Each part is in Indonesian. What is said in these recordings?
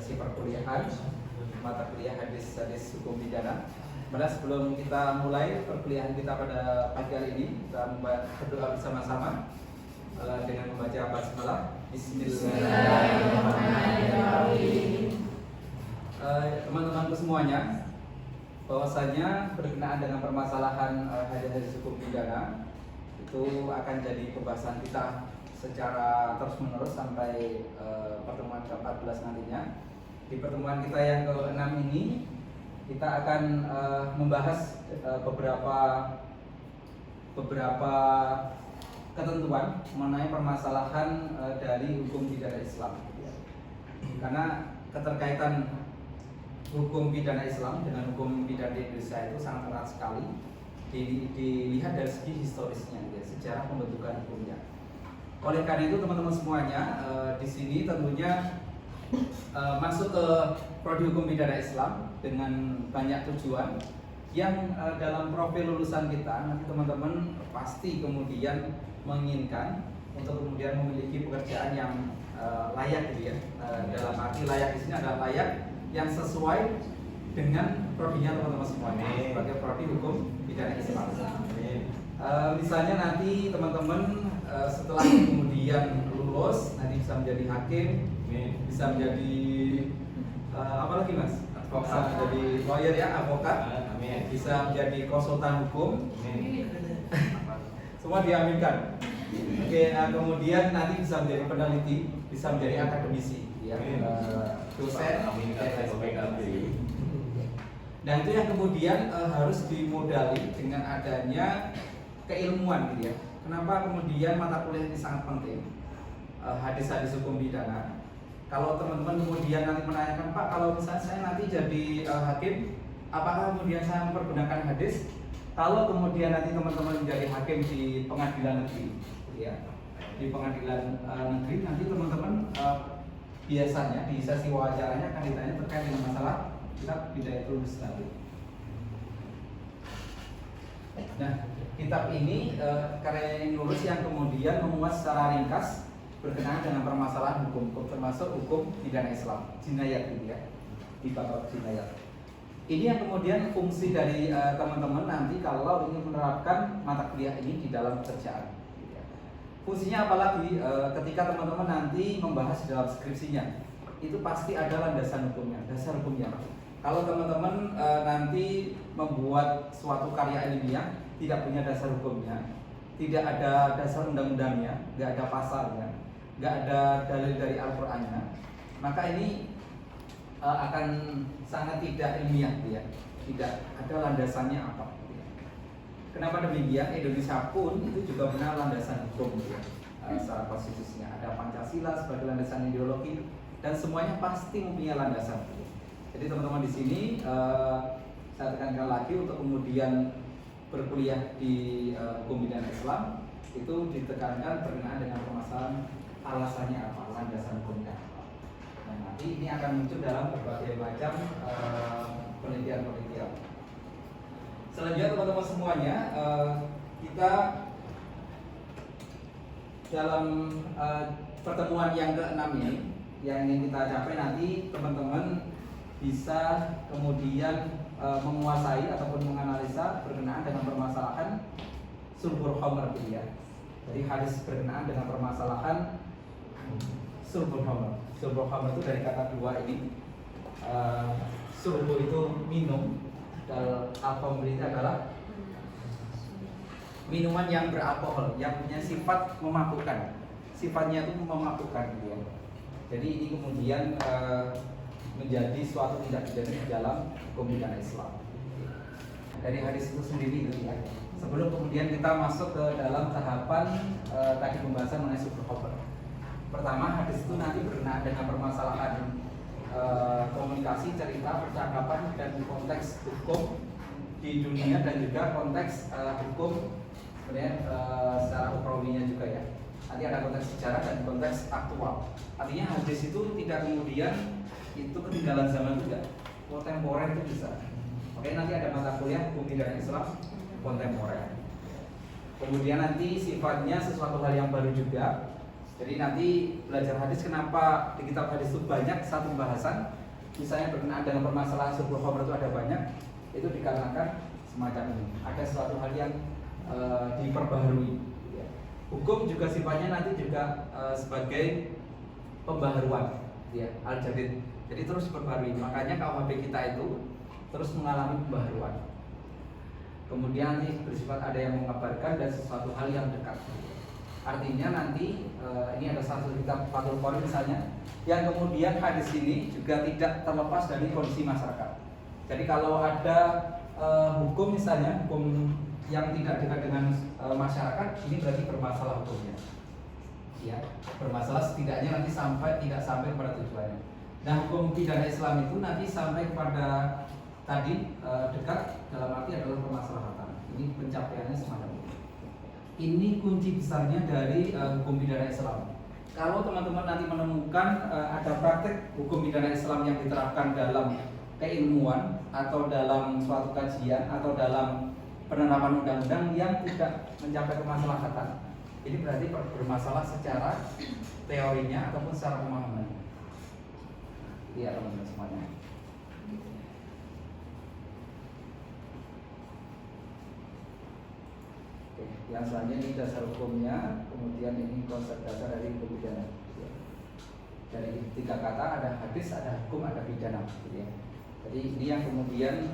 sesi perkuliahan mata kuliah hadis hukum pidana. Padahal sebelum kita mulai perkuliahan kita pada pagi hari ini, kita berdoa bersama-sama dengan membaca basmalah. Bismillahirrahmanirrahim. Teman-temanku semuanya, bahwasanya berkenaan dengan permasalahan hadis hukum pidana itu akan jadi pembahasan kita secara terus-menerus sampai pertemuan ke-14 nantinya. Di pertemuan kita yang ke-6 ini kita akan membahas beberapa ketentuan mengenai permasalahan dari hukum pidana Islam. Karena keterkaitan hukum pidana Islam dengan hukum pidana di Indonesia itu sangat erat sekali. Dilihat dari segi historisnya, ya, sejarah pembentukan hukumnya. Oleh karena itu teman-teman semuanya, di sini tentunya masuk ke prodi hukum pidana Islam dengan banyak tujuan yang dalam profil lulusan kita nanti teman-teman pasti kemudian menginginkan untuk kemudian memiliki pekerjaan yang layak, gitu ya. Dalam arti layak di sini adalah layak yang sesuai dengan prodinya teman-teman semuanya sebagai prodi hukum pidana Islam. Misalnya nanti teman-teman setelah kemudian lulus nanti bisa menjadi hakim, bisa menjadi apa lagi mas? Advokat, menjadi lawyer ya, advokat, bisa menjadi konsultan hukum, semua diaminkan. Oke, nah kemudian nanti bisa menjadi peneliti, bisa menjadi akademisi, ya, dosen, dan itu yang kemudian harus dimodali dengan adanya keilmuan, gitu ya. Kenapa kemudian mata kuliah ini sangat penting? Hadis-hadis hukum pidana. Kalau teman-teman kemudian nanti menanyakan, Pak, kalau misalnya saya nanti jadi hakim, apakah kemudian saya mempergunakan hadis? Kalau kemudian nanti teman-teman menjadi hakim di pengadilan negeri, ya, di pengadilan negeri, nanti teman-teman biasanya di sesi wawancaranya akan ditanya terkait dengan masalah kitab Bidayatul Mujtahid. Nah, kitab ini karya nulis yang kemudian memuat secara ringkas berkenaan dengan permasalahan hukum, termasuk hukum pidana Islam, jinayat, gitu ya, di bab jinayat. Ini yang kemudian fungsi dari teman-teman nanti kalau ingin menerapkan mata kuliah ini di dalam pekerjaan. Fungsinya apalagi ketika teman-teman nanti membahas dalam skripsinya, itu pasti ada landasan hukumnya, dasar hukumnya. Kalau teman-teman nanti membuat suatu karya ilmiah tidak punya dasar hukumnya, tidak ada dasar undang-undangnya, nggak ada pasalnya, nggak ada dalil dari Al-Qur'annya, maka ini akan sangat tidak ilmiah, ya. Tidak ada landasannya apa. Kenapa demikian? Indonesia pun itu juga benar landasan hukum, ya. Secara konstitusinya ada Pancasila sebagai landasan ideologi dan semuanya pasti mempunyai landasan. Jadi teman-teman di sini saya tekankan lagi untuk kemudian berkuliah di hukum pidana Islam itu ditekankan berkenaan dengan permasalahan alasannya apa, landasan hukumnya apa. Nah, nanti ini akan muncul dalam berbagai macam penelitian-penelitian. Selanjutnya teman-teman semuanya, kita dalam pertemuan yang ke-6 ini yang ingin kita capai nanti teman-teman bisa kemudian menguasai ataupun menganalisa berkenaan dengan permasalahan sulbul khamr, ya. Jadi hadis berkenaan dengan permasalahan sulbul khamr. Sulbul khamr itu dari kata dua ini. Sulbul itu minum, dan alkohol itu adalah minuman yang beralkohol, yang punya sifat memabukkan. Sifatnya itu memabukkan, ya. Jadi ini kemudian menjadi suatu tindak pidana di dalam hukum pidana Islam. Dari hadis itu sendiri, gitu ya. Sebelum kemudian kita masuk ke dalam tahapan tadi pembahasan mengenai sulbul khamr. Pertama, hadis itu nanti berkenaan dengan permasalahan komunikasi, cerita, percakapan, dan konteks hukum di dunia dan juga konteks hukum sebenarnya secara ukrawinya juga, ya. Nanti ada konteks sejarah dan konteks aktual. Artinya hadis itu tidak kemudian itu ketinggalan zaman juga, kontemporer itu bisa. Oke, nanti ada mata kuliah hukum pidana Islam kontemporer. Kemudian nanti sifatnya sesuatu hal yang baru juga, Jadi nanti belajar hadis, kenapa di kitab hadis itu banyak satu pembahasan, misalnya berkenaan dengan permasalahan syurbul khamr itu ada banyak, itu dikarenakan semacam ini. Ada suatu hal yang diperbaharui. Ya. Hukum juga sifatnya nanti juga sebagai pembaharuan, ya, al-jadid. Jadi terus diperbarui. Makanya KUHP kita itu terus mengalami pembaharuan. Kemudian nanti bersifat ada yang mengabarkan dan sesuatu hal yang dekat. Artinya nanti ini ada satu kitab Fathul Qorib misalnya, yang kemudian hadis ini juga tidak terlepas dari kondisi masyarakat. Jadi kalau ada hukum misalnya, hukum yang tidak dekat dengan masyarakat, ini berarti bermasalah hukumnya. Ya, bermasalah setidaknya nanti tidak sampai kepada tujuannya. Nah, hukum pidana Islam itu nanti sampai kepada tadi dekat dalam arti adalah permasalahatan. Ini pencapaiannya semacam ini. Ini kunci besarnya dari hukum pidana Islam. Kalau teman-teman nanti menemukan ada praktek hukum pidana Islam yang diterapkan dalam keilmuan atau dalam suatu kajian atau dalam penerapan undang-undang yang tidak mencapai kemaslahatan, ini berarti bermasalah secara teorinya ataupun secara pemahaman. Iya teman-teman semuanya. Yang selanjutnya ini dasar hukumnya, kemudian ini konsep dasar dari hukum pidana. Dari 3 kata, ada hadis, ada hukum, ada pidana. Jadi ini yang kemudian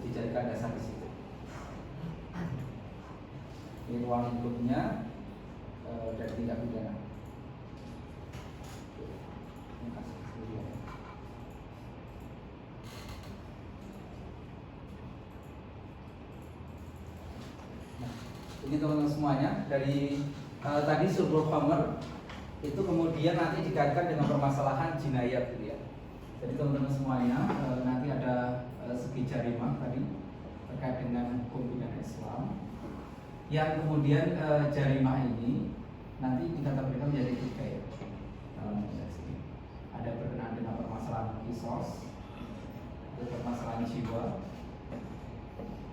dijadikan dasar di situ. Ini ruang lingkupnya dari tindak pidana. Ini teman-teman semuanya, dari tadi syurbul khamr itu kemudian nanti dikaitkan dengan permasalahan jinayat gitu ya. Jadi teman-teman semuanya nanti ada segi jarimah tadi terkait dengan hukum pidana Islam, yang kemudian jarimah ini nanti dikategorikan menjadi 3 ya dalam konteks ini. Ada berkenaan dengan permasalahan kisos, ada permasalahan jiwa,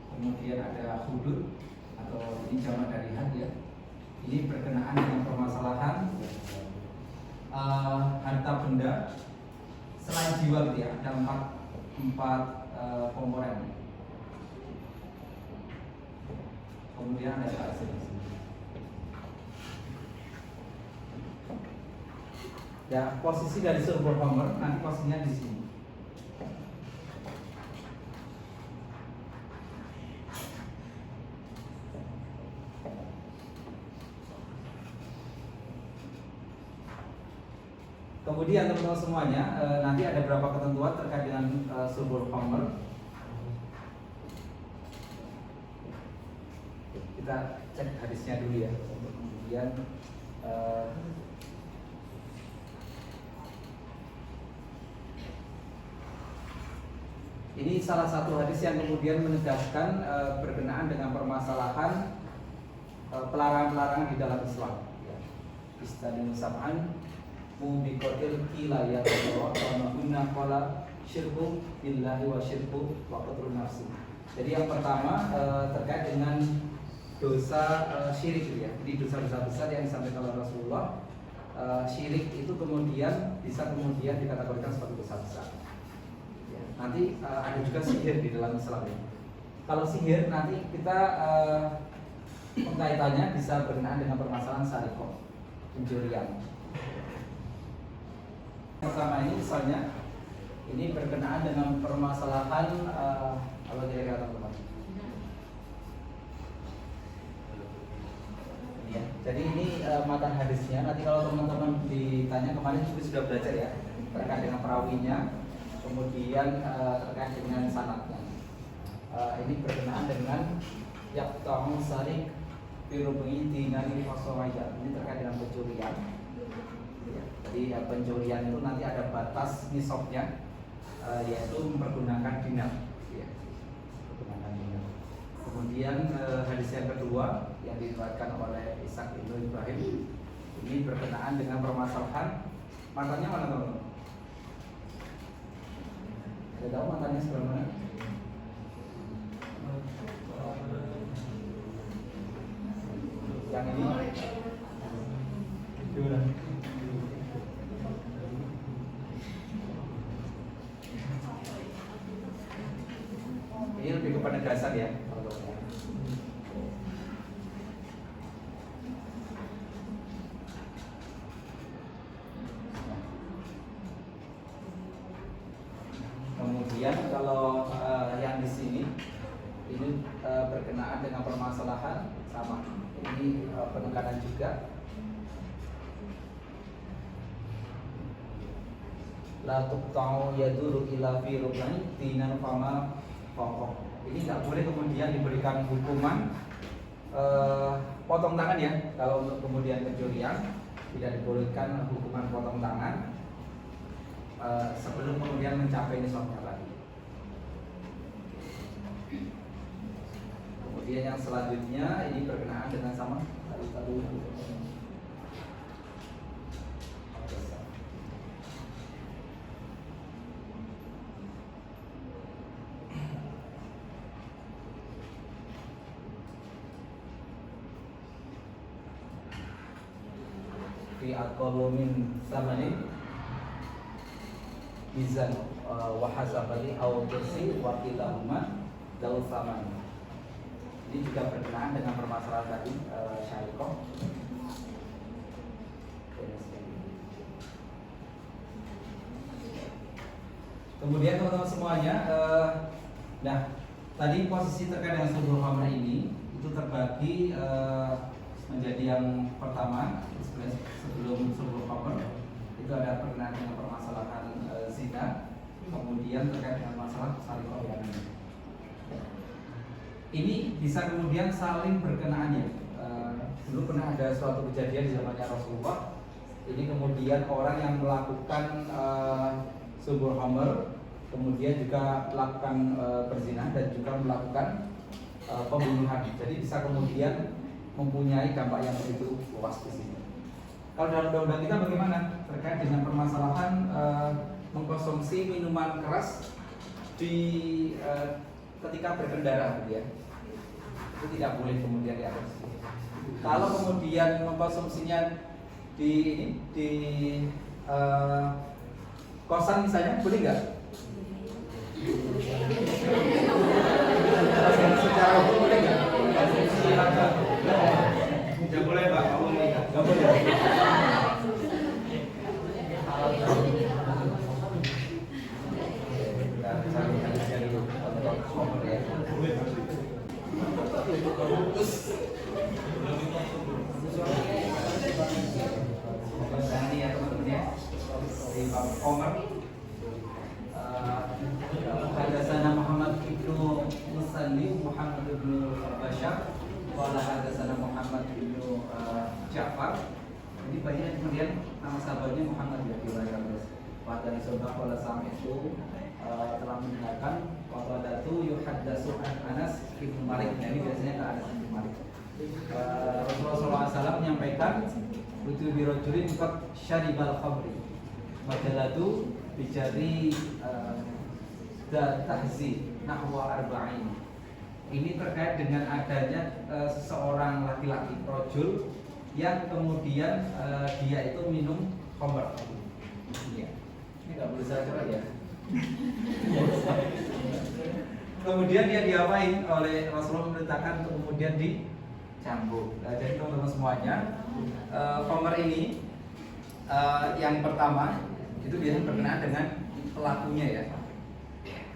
kemudian ada hudud atau ini jamak dari had ya. Ini berkenaan dengan permasalahan harta benda selain jiwa gitu ya. Ada empat komponen. Kemudian ada hasil. Ya, posisi dari syurbul khamr nanti posisinya di sini. Kemudian teman-teman semuanya nanti ada beberapa ketentuan terkait dengan syurbul khamr. Kita cek hadisnya dulu ya. Kemudian ini salah satu hadis yang kemudian menegaskan berkenaan dengan permasalahan pelarangan-pelarangan di dalam Islam. Istadil sab'an mubikotil kilayat Allah wa ma'unna qala syirku billahi wa syirku wa qatrun nafsi. Jadi yang pertama terkait dengan dosa syirik ya. Jadi dosa-dosa besar yang disampaikan oleh Rasulullah, syirik itu kemudian bisa kemudian dikategorikan sebagai dosa besar ya. Nanti ada juga sihir di dalam Islam ya. Kalau sihir nanti kita kaitannya bisa berkenaan dengan permasalahan sarikoh, pencurian. Pertama ini misalnya ini berkenaan dengan permasalahan apa kira-kira teman-teman? Ya, jadi ini matan hadisnya. Nanti kalau teman-teman ditanya, kemarin juga sudah belajar ya terkait dengan perawinya, kemudian terkait dengan sanadnya. Ini berkenaan dengan yaqta'u sarik birubi dinari fasawaya. Ini terkait dengan pencurian. Jadi pencurian itu nanti ada batas nisabnya, yaitu mempergunakan dinar. Ya, menggunakan dinar. Kemudian hadis yang kedua yang diriwayatkan oleh Ishaq bin Ibrahim, ini berkenaan dengan permasalahan matanya mana teman-teman? Ada tahu matanya sebelah mana? Yang ini? Gimana? penegasan ya. Kemudian kalau yang di sini ini berkenaan dengan permasalahan sama, ini penekanan juga. La tuqta'u yaduru ila fi rukni dinan fama faqah. Ini tidak boleh kemudian diberikan hukuman potong tangan ya. Kalau untuk kemudian pencurian tidak dibolehkan hukuman potong tangan sebelum kemudian mencapai nisabnya lagi. Kemudian yang selanjutnya ini berkenaan dengan sama tadi. Fi aqallu min samani mizan wa hasabali aw kursi wa kilahuma daul saman. Ini juga berkenaan dengan permasalahan tadi syariah. Kemudian teman-teman semuanya, nah tadi posisi terkait dengan subul khamr ini itu terbagi menjadi yang pertama sebelum subul khamr itu ada berkenaan dengan permasalahan zina, kemudian terkait dengan masalah syariah. Ini bisa kemudian saling berkenaan ya. Dulu pernah ada suatu kejadian di zamannya Rasulullah. Ini kemudian orang yang melakukan subul khamr, kemudian juga melakukan berzina dan juga melakukan pembunuhan. Jadi bisa kemudian mempunyai dampak yang begitu luas di sini. Kalau dalam undang-undang kita bagaimana terkait dengan permasalahan mengkonsumsi minuman keras di ketika berkendara, gitu ya? Itu tidak boleh kemudian diatur. Kalau kemudian mengkonsumsinya di kosan misalnya, boleh nggak? Secara hukum boleh nggak? Tidak boleh Pak, nggak boleh. Ini ya teman-teman ya, di bab Omar. Hadatsana Muhammad ibnu Musallim, Muhammad ibnu Bashar, qala hadatsana Muhammad ibnu Ja'far. Ini banyak kemudian nama sahabatnya Muhammad ya, riwayat pada sahabat qala sam itu telah mendengarkan Qatadatu yuhaddatsu an Anas bin Malik. Ini biasanya ke Anas bin Malik. Rasulullah SAW menyampaikan butuh birojulin qad syaribal khamri majalatu bijari tahzi nahwa arba'in. Ini terkait dengan adanya seseorang laki-laki rojul yang kemudian dia itu minum khamr. Ini nggak boleh salah ya. Kemudian dia diapain oleh Rasulullah, memerintahkan untuk kemudian dicambuk. Jadi teman-teman semuanya, khamr ini yang pertama itu biasanya berkenaan dengan pelakunya ya.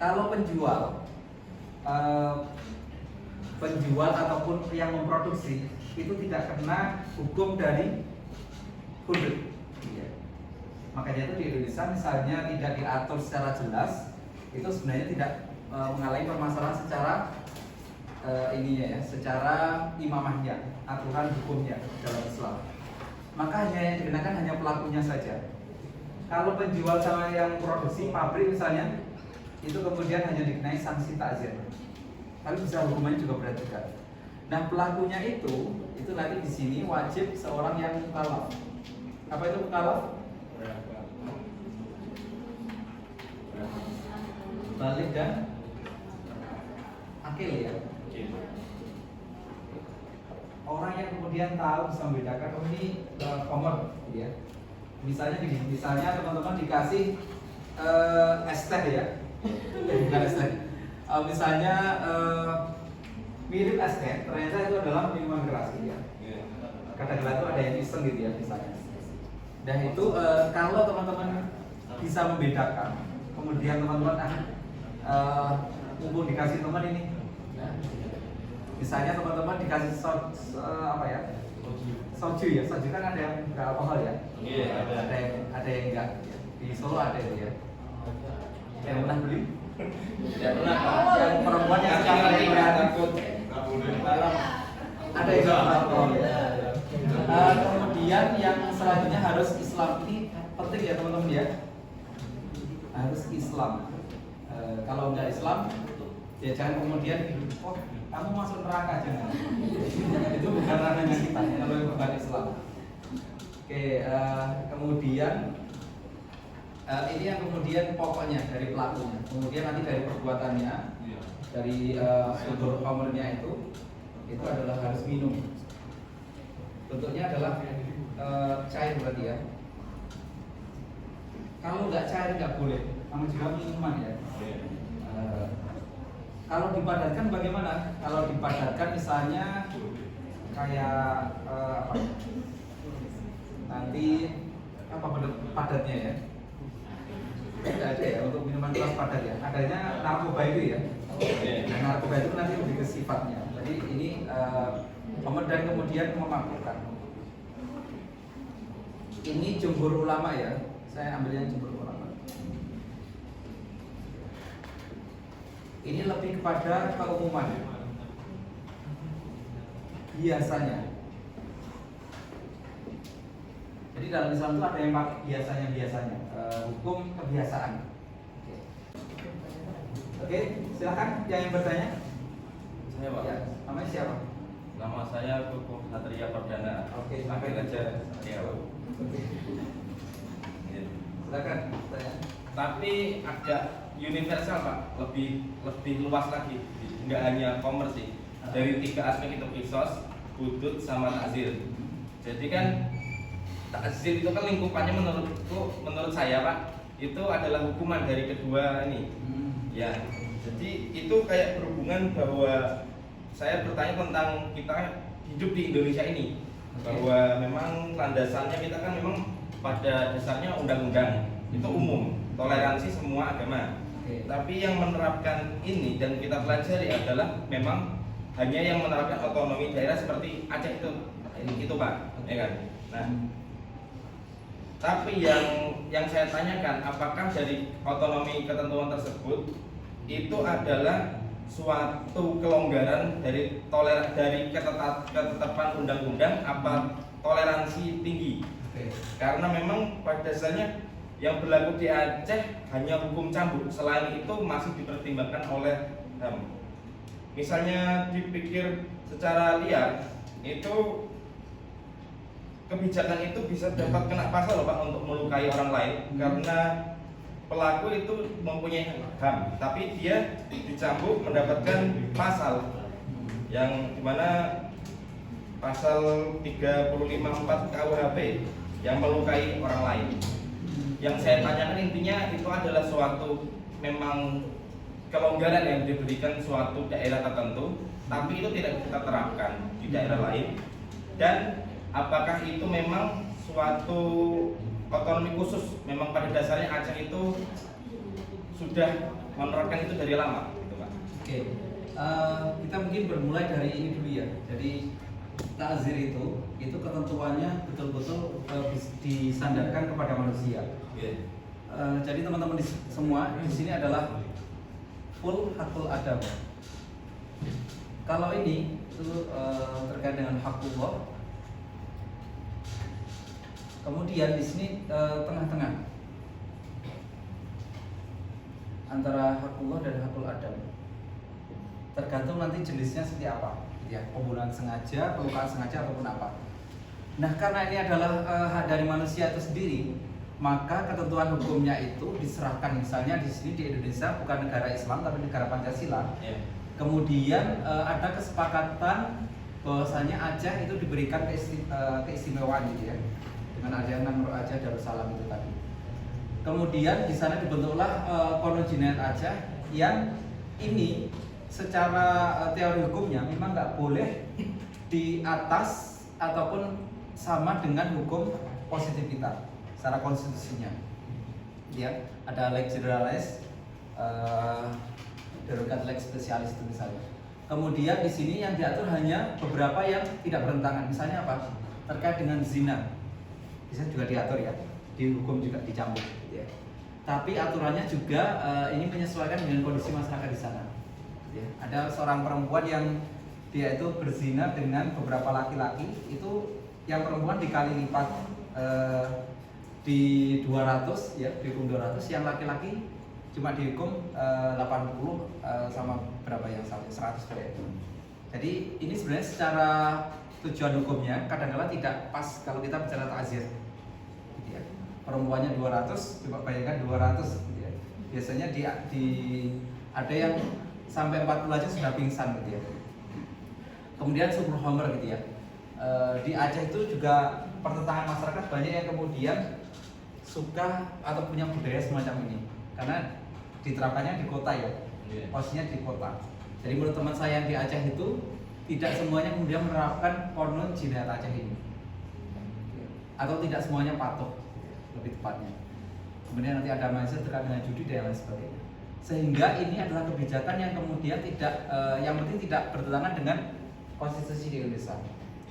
Kalau penjual ataupun yang memproduksi itu tidak kena hukum dari hudud. Makanya itu di Indonesia misalnya tidak diatur secara jelas, itu sebenarnya tidak mengalami permasalahan secara ininya ya, secara imamahnya, aturan hukumnya dalam Islam. Maka hanya yang dikenakan hanya pelakunya saja. Kalau penjual sama yang produksi pabrik misalnya, itu kemudian hanya dikenai sanksi takzir. Tapi bisa hukumannya juga berat juga. Nah pelakunya itu nanti di sini wajib seorang yang mukallaf. Apa itu mukallaf? Balik dan akil ya. Orang yang kemudian tahu bisa membedakan oh ini khamr ya. Misalnya gini, misalnya teman-teman dikasih es teh ya. Bukan es teh. Misalnya mirip es teh, ternyata itu adalah minuman keras gitu ya. Kadang-kadang itu ada yang iseng gitu ya misalnya. Dan itu kalau teman-teman bisa membedakan, kemudian teman-teman mumpung dikasih teman ini, misalnya teman-teman dikasih apa ya, soju ya, soju kan ada yang nggak alkohol ya, ada yang enggak. Di Solo ada itu ya. Yang pernah beli? Tidak pernah. Yang perempuan yang takut ada yang nggak alkohol ya. Kemudian yang selanjutnya harus Islam, ini penting ya teman-teman ya, harus Islam. Kalau nggak Islam ya jangan kemudian kamu masuk neraka, jangan. Itu bukan ranahnya kita kalau bukan Islam. Oke, kemudian ini yang kemudian pokoknya dari pelakunya, kemudian nanti dari perbuatannya, dari sumber komernya itu adalah harus minum. Bentuknya adalah cair berarti ya. Kalau nggak cair nggak boleh, sama juga minuman ya. Kalau dipadatkan bagaimana? Kalau dipadatkan misalnya kayak apa? Nanti apa padatnya ya? Tidak ada ya untuk minuman keras padat ya. Adanya narkoba itu ya. Nah, narkoba itu nanti lebih ke sifatnya. Jadi ini dan kemudian memabukkan. Ini jumhur ulama ya. Saya ambil yang jumhur ulama. Ini lebih kepada keumuman. Biasanya. Jadi dalam Islam itu ada yang pakai biasanya, hukum kebiasaan. Oke, silakan yang bertanya. Saya Pak. Ya, namanya siapa? Nama saya Kukuh Satria Perdana. Oke, panggil aja Satria. Oke. Silakan tanya. Tapi agak universal Pak, lebih luas lagi, nggak hanya commerce sih. Dari 3 aspek itu, kisos, hudud, sama takzir. Jadi kan takzir itu kan lingkupannya menurut saya Pak, itu adalah hukuman dari kedua ini. Ya, jadi itu kayak berhubungan bahwa saya bertanya tentang kita hidup di Indonesia ini, bahwa memang landasannya kita kan memang pada dasarnya undang-undang itu umum, toleransi semua agama. Tapi yang menerapkan ini dan kita pelajari adalah memang hanya yang menerapkan otonomi daerah seperti Aceh itu Pak, ya kan? Nah, tapi yang saya tanyakan, apakah dari otonomi ketentuan tersebut itu adalah suatu kelonggaran dari ketetapan undang-undang apa toleransi tinggi? Karena memang pada dasarnya yang berlaku di Aceh hanya hukum cambuk, selain itu masih dipertimbangkan oleh HAM. Misalnya dipikir secara liar, itu kebijakan itu bisa dapat kena pasal loh Pak untuk melukai orang lain, karena pelaku itu mempunyai HAM, tapi dia dicambuk mendapatkan pasal yang dimana pasal 354 KUHP yang melukai orang lain. Yang saya tanyakan intinya itu adalah suatu memang kelonggaran yang diberikan suatu daerah tertentu, tapi itu tidak kita terapkan di daerah lain. Dan apakah itu memang suatu otonomi khusus? Memang pada dasarnya Aceh itu sudah menerapkan itu dari lama, gitu Pak. Oke, kita mungkin bermulai dari ini dulu ya. Jadi takzir itu ketentuannya betul-betul disandarkan kepada manusia. Jadi teman-teman semua di sini adalah full hakul adam. Kalau ini itu terkait dengan hakullah. Kemudian di sini tengah-tengah antara hakullah dan hakul adam. Tergantung nanti jenisnya seperti apa, ya, pembunuhan sengaja, pelukaan sengaja ataupun apa. Nah, karena ini adalah hak dari manusia itu sendiri, maka ketentuan hukumnya itu diserahkan, misalnya di sini di Indonesia bukan negara Islam tapi negara Pancasila. Kemudian ada kesepakatan bahwasanya Aceh itu diberikan keistimewaan gitu ya, dengan adanya Nangro Aceh Darussalam itu tadi. Kemudian di sana dibentuklah Kono Jinayat Aceh yang ini secara teori hukumnya memang nggak boleh di atas ataupun sama dengan hukum positivitas secara konstitusinya. Ya, ada lex generalis, derogat lex specialis itu misalnya. Kemudian di sini yang diatur hanya beberapa yang tidak bertentangan. Misalnya apa? Terkait dengan zina, bisa juga diatur ya, di hukum juga dicambuk. Ya. Tapi aturannya juga ini menyesuaikan dengan kondisi masyarakat di sana. Ya. Ada seorang perempuan yang dia itu berzina dengan beberapa laki-laki, itu yang perempuan dikali lipat di 200 ya, dihukum 200, yang laki-laki cuma dihukum 80 sama berapa yang 100 kayak itu. Jadi ini sebenarnya secara tujuan hukumnya kadang-kadang tidak pas kalau kita bicara ta'zir. Gitu ya. Perempuannya 200, coba bayangkan 200 gitu ya. Biasanya di ada yang sampai 40 aja sudah pingsan gitu ya. Kemudian subul homer gitu ya. Di Aceh itu juga pertentangan masyarakat banyak yang kemudian suka atau punya budaya semacam ini karena diterapkannya di kota ya, posisinya di kota. Jadi menurut teman saya yang di Aceh itu tidak semuanya kemudian menerapkan konon jinayat Aceh ini, atau tidak semuanya patuh, lebih tepatnya. Kemudian nanti ada masalah terkait dengan judi dan lain sebagainya. Sehingga ini adalah kebijakan yang kemudian tidak, yang penting tidak bertentangan dengan konstitusi di Indonesia.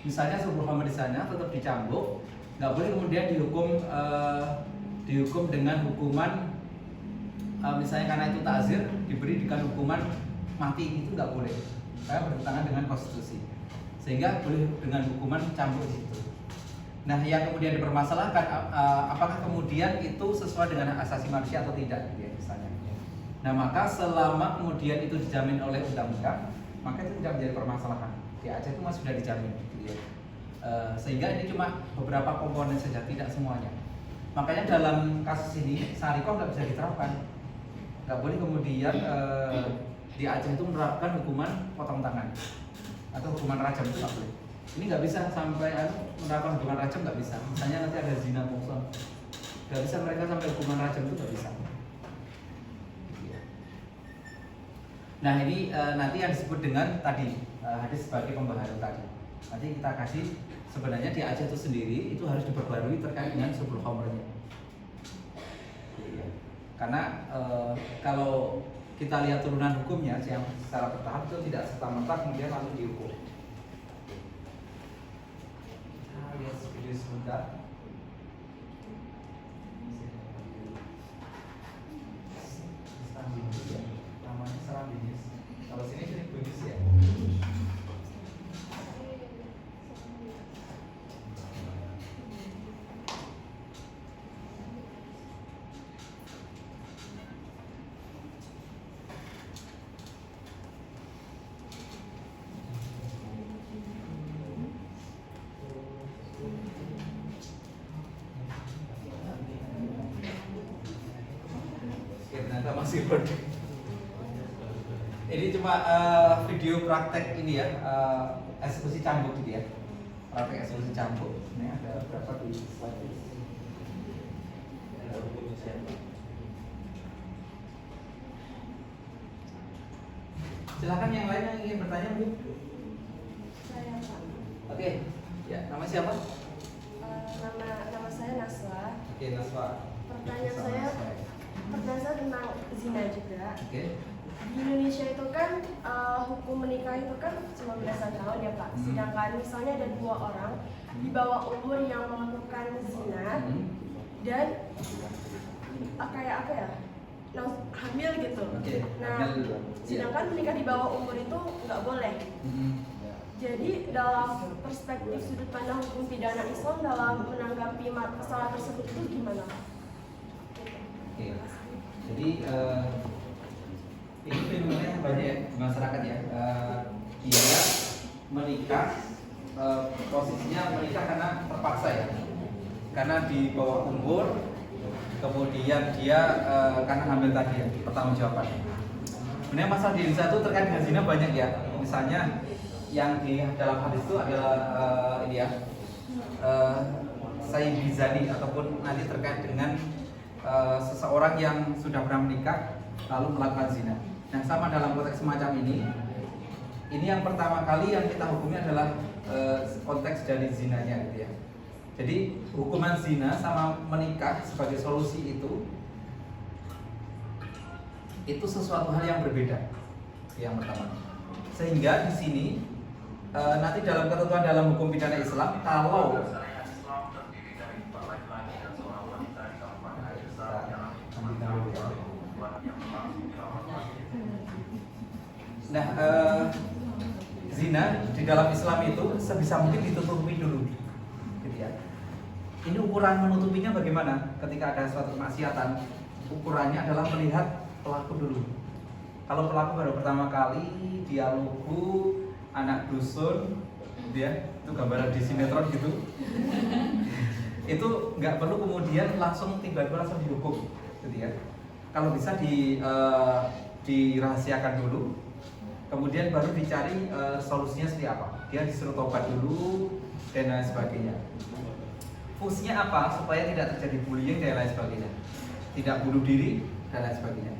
Misalnya subul homer di sana tetap dicambuk, nggak boleh kemudian dihukum dengan hukuman misalnya karena itu ta'zir diberi dengan hukuman mati, itu nggak boleh, karena bertentangan dengan konstitusi. Sehingga boleh dengan hukuman cambuk di situ. Nah, yang kemudian dipermasalahkan apakah kemudian itu sesuai dengan hak asasi manusia atau tidak, ya, misalnya. Nah, maka selama kemudian itu dijamin oleh undang-undang, maka itu tidak menjadi permasalahan. Di Aceh itu masih sudah dijamin, gitu ya. Sehingga ini cuma beberapa komponen saja, tidak semuanya. Makanya dalam kasus ini syariah nggak bisa diterapkan. Nggak boleh kemudian di Aceh itu menerapkan hukuman potong tangan atau hukuman rajam, itu nggak boleh. Ini nggak bisa sampai menerapkan hukuman rajam, nggak bisa. Misalnya nanti ada zina muhsan, nggak bisa mereka sampai hukuman rajam, itu nggak bisa. Nah ini nanti yang disebut dengan tadi hadis sebagai pembaharu tadi. Nanti kita kasih sebenarnya di Aceh itu sendiri itu harus diperbarui terkait dengan subul homernya. Karena kalau kita lihat turunan hukumnya yang secara bertahap itu tidak serta-merta kemudian langsung dihukum. Kita lihat video sebentar. Namanya Serang Binis. Kalau sini Binis ya. Ternyata masih recording. Ini cuma video praktek ini ya, eksekusi cambuk gitu ya. Praktek eksekusi cambuk. Ini ada berapa di slide ini? Silakan yang lain yang ingin bertanya Bu. Saya Pak. Oke, ya nama siapa? Nama saya Naswa. Oke, Naswa. Pertanyaan saya tentang zina juga. Oke. Di Indonesia itu kan hukum menikah itu kan cuma belasan tahun ya Pak. Sedangkan misalnya ada 2 orang di bawah umur yang melakukan zina dan kayak apa ya? Hamil gitu. Oke. Nah, sedangkan menikah di bawah umur itu nggak boleh. Jadi dalam perspektif sudut pandang hukum pidana Islam dalam menanggapi masalah tersebut itu gimana? Oke. Jadi ini fenomena banyak di masyarakat ya. Dia menikah, posisinya menikah karena terpaksa ya, karena di bawah umur, kemudian dia karena hamil tadi ya, pertanggungjawaban. Sebenarnya masalah di Indonesia itu terkait dengan zina banyak ya. Misalnya yang di dalam hadis itu adalah ini ya, Sayyid Bizani ataupun nanti terkait dengan seseorang yang sudah pernah menikah lalu melakukan zina. Nah, sama dalam konteks semacam ini yang pertama kali yang kita hukumi adalah konteks dari zinanya gitu ya. Jadi hukuman zina sama menikah sebagai solusi itu sesuatu hal yang berbeda. Yang pertama. Sehingga di sini nanti dalam ketentuan dalam hukum pidana Islam kalau zina di dalam Islam itu sebisa mungkin ditutupi dulu, gitu ya. Ini ukuran menutupinya bagaimana? Ketika ada suatu kemaksiatan, ukurannya adalah melihat pelaku dulu. Kalau pelaku baru pertama kali dia lugu, anak dusun, gitu ya, itu gambaran di sinetron gitu. Itu nggak perlu kemudian langsung tiba-tiba langsung dihukum, gitu ya. Kalau bisa dirahasiakan dulu, kemudian baru dicari solusinya seperti apa. Dia disuruh tobat dulu dan lain sebagainya. Fungsinya apa? Supaya tidak terjadi bullying dan lain sebagainya, tidak bunuh diri dan lain sebagainya.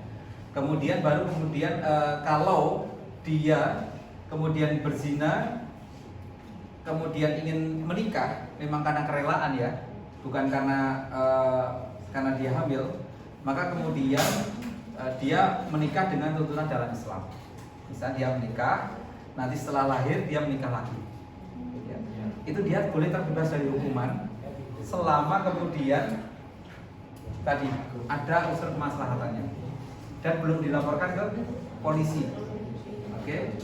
Kemudian kalau dia kemudian berzina, kemudian ingin menikah, memang karena kerelaan ya, bukan karena dia hamil, maka kemudian dia menikah dengan tuntunan dalam Islam. Misalnya dia menikah, nanti setelah lahir dia menikah lagi. Itu dia boleh terbebas dari hukuman selama kemudian tadi ada unsur kemaslahatannya dan belum dilaporkan ke polisi. Oke.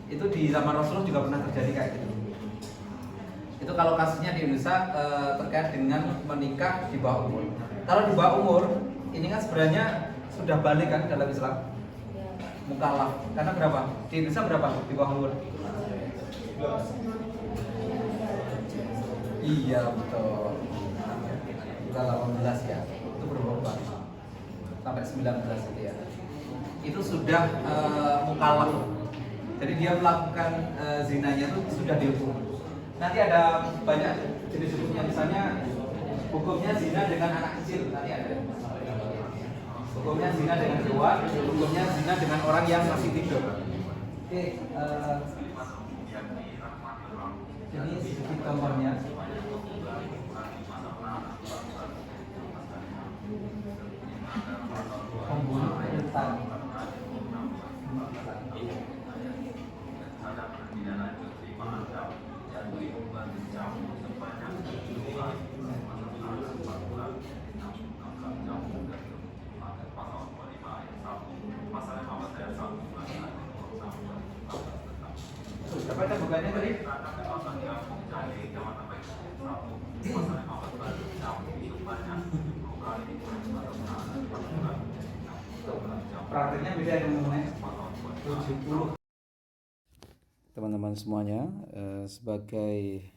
Itu di zaman Rasulullah juga pernah terjadi kayak gitu. Itu kalau kasusnya di Indonesia terkait dengan menikah di bawah umur. Kalau di bawah umur, ini kan sebenarnya sudah balik kan dalam Islam. Mukallaf. Karena berapa? Di Indonesia berapa di bawah umur? Iya betul. Kita 18 ya. Itu berubah sampai 19 itu ya. Itu sudah mukallaf. Jadi dia melakukan zinanya itu sudah dihukum. Nanti ada banyak jenis hukumnya, misalnya hukumnya zina dengan anak kecil, nanti ada. Hukumnya zina dengan keluar, hukumnya zina dengan orang yang masih tidur. Oke, ini sedikit gambarnya. Pembunuh rentan. Dapat kita bukanya tadi? Prakteknya beda yang ngomongnya 70. Teman-teman semuanya, sebagai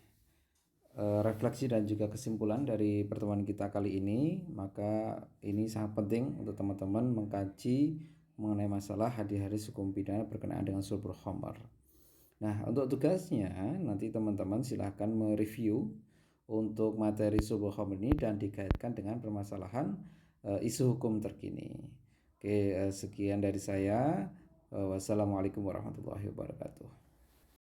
refleksi dan juga kesimpulan dari pertemuan kita kali ini, maka ini sangat penting untuk teman-teman mengkaji mengenai masalah hadis-hadis hukum pidana berkenaan dengan syurbul khamar. Nah, untuk tugasnya nanti teman-teman silahkan mereview untuk materi syurbul khamar ini dan dikaitkan dengan permasalahan isu hukum terkini. Oke, sekian dari saya. Wassalamualaikum warahmatullahi wabarakatuh.